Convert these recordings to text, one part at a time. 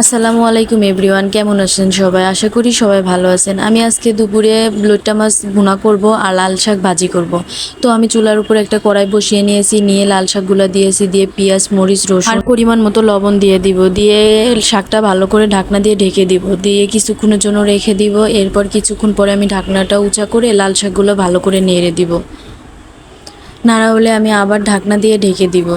আসসালামু আলাইকুম এভরিওয়ান, কেমন আছেন সবাই? আশা করি সবাই ভালো আছেন। আমি আজকে দুপুরে লইট্টা মাছ ভুনা করব আর লাল শাক ভাজি করব। তো আমি চুলার উপর একটা কড়াই বসিয়ে নিয়েছি, নিয়ে লাল শাকগুলো দিয়েছি, দিয়ে পেঁয়াজ মরিচ রসুন আর পরিমাণ মতো লবণ দিয়ে দিব, দিয়ে শাকটা ভালো করে ঢাকনা দিয়ে ঢেকে দিব, দিয়ে কিছুক্ষণের জন্য রেখে দিব। এরপর কিছুক্ষণ পরে আমি ঢাকনাটা উঁচা করে লাল শাকগুলো ভালো করে নেড়ে দিব। নাড়া হলে আমি আবার ঢাকনা দিয়ে ঢেকে দিব।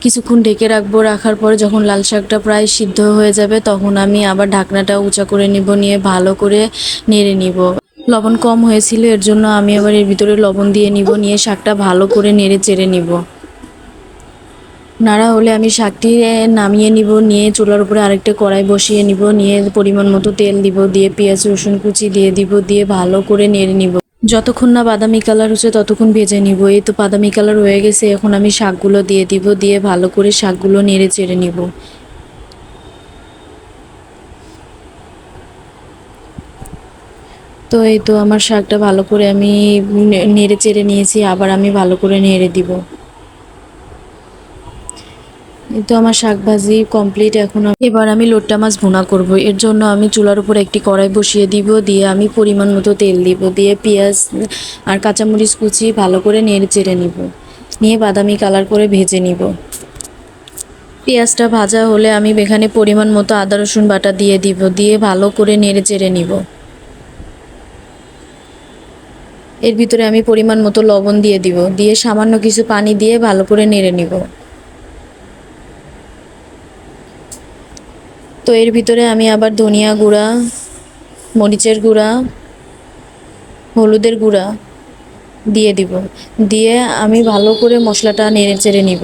কিছুক্ষণ ঢেকে রাখবো। রাখার পরে যখন লাল শাকটা প্রায় সিদ্ধ হয়ে যাবে তখন আমি আবার ঢাকনাটা উঁচা করে নিব, নিয়ে ভালো করে নেড়ে নিব। লবণ কম হয়েছিল, এর জন্য আমি আবার এর ভিতরে লবণ দিয়ে নিব, নিয়ে শাকটা ভালো করে নেড়ে চেড়ে নিব। নাড়া হলে আমি শাকটি নামিয়ে নিব, নিয়ে চুলার উপরে আরেকটা কড়াই বসিয়ে নিব, নিয়ে পরিমাণ মতো তেল দিব, দিয়ে পেঁয়াজ রসুন কুচি দিয়ে দিব, দিয়ে ভালো করে নেড়ে নিব। যতক্ষণ না বাদামি কালার হচ্ছে ততক্ষণ ভেজে নিব। এই তো বাদামি কালার হয়ে গেছে, এখন আমি শাকগুলো দিয়ে দিব, দিয়ে ভালো করে শাকগুলো নেড়ে চেড়ে নিব। তো এই তো আমার শাকটা ভালো করে আমি নেড়ে চেড়ে নিয়েছি, আবার আমি ভালো করে নেড়ে দিব। এই তো আমার শাক ভাজি কমপ্লিট। এখন এবার আমি লোট্টা মাছ ভুনা করব। এর জন্য আমি চুলার উপর একটি কড়াই বসিয়ে দিব, দিয়ে আমি পরিমাণ মতো তেল দিব, দিয়ে পেঁয়াজ আর কাঁচামরিচ কুচি ভালো করে নেড়ে চেড়ে নিব, নিয়ে বাদামি কালার করে ভেজে নিব। পেঁয়াজটা ভাজা হলে আমি এখানে পরিমাণ মতো আদা রসুন বাটা দিয়ে দিব, দিয়ে ভালো করে নেড়ে চেড়ে নিব। এর ভিতরে আমি পরিমাণ মতো লবণ দিয়ে দিব, দিয়ে সামান্য কিছু পানি দিয়ে ভালো করে নেড়ে নিব। তো এর ভিতরে আমি আবার ধনিয়া গুঁড়া, মরিচের গুঁড়া, হলুদের গুঁড়া দিয়ে দিব, দিয়ে আমি ভালো করে মশলাটা নেড়ে চেড়ে নিব।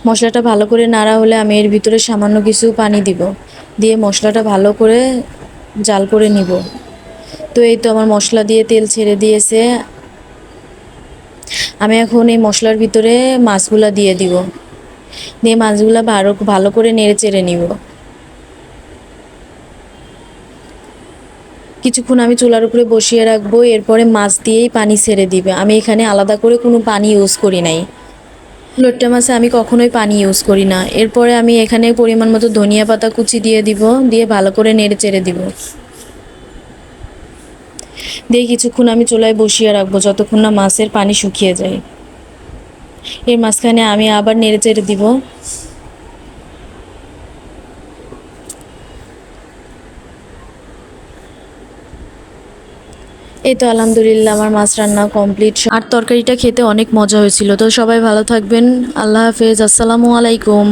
মশলাটা ভালো করে নাড়া হলে আমি এর ভিতরে সামান্য কিছু পানি দিব, দিয়ে মশলাটা ভালো করে জাল করে নিব। তো এই তো আমার মশলা দিয়ে তেল ছেড়ে দিয়েছে। আমি এখন এই মশলার ভিতরে মাছগুলা দিয়ে দিব, দিয়ে মাছগুলা ভালো ভালো করে নেড়ে চেড়ে নিব। কিছুক্ষণ আমি চুলার উপরে বসিয়ে রাখবো, এরপরে মাছ দিয়েই পানি ছেড়ে দিবে। আমি এখানে আলাদা করে কোনো পানি ইউজ করি নাই। লোট্টা মাছে আমি কখনোই পানি ইউজ করি না। এরপরে আমি এখানে পরিমাণ মতো ধনিয়া পাতা কুচি দিয়ে দিব, দিয়ে ভালো করে নেড়ে চেড়ে দিব। দিয়ে কিছুক্ষণ আমি চুলায় বসিয়ে রাখবো যতক্ষণ না মাছের পানি শুকিয়ে যায়। এর মাঝখানে আমি আবার নেড়ে চেড়ে দিব। এই তো আলহামদুলিল্লাহ আমার মাছ রান্না কমপ্লিট। আর তরকারিটা খেতে অনেক মজা হয়েছিল। তো সবাই ভালো থাকবেন। আল্লাহ হাফেজ। আসসালামু আলাইকুম।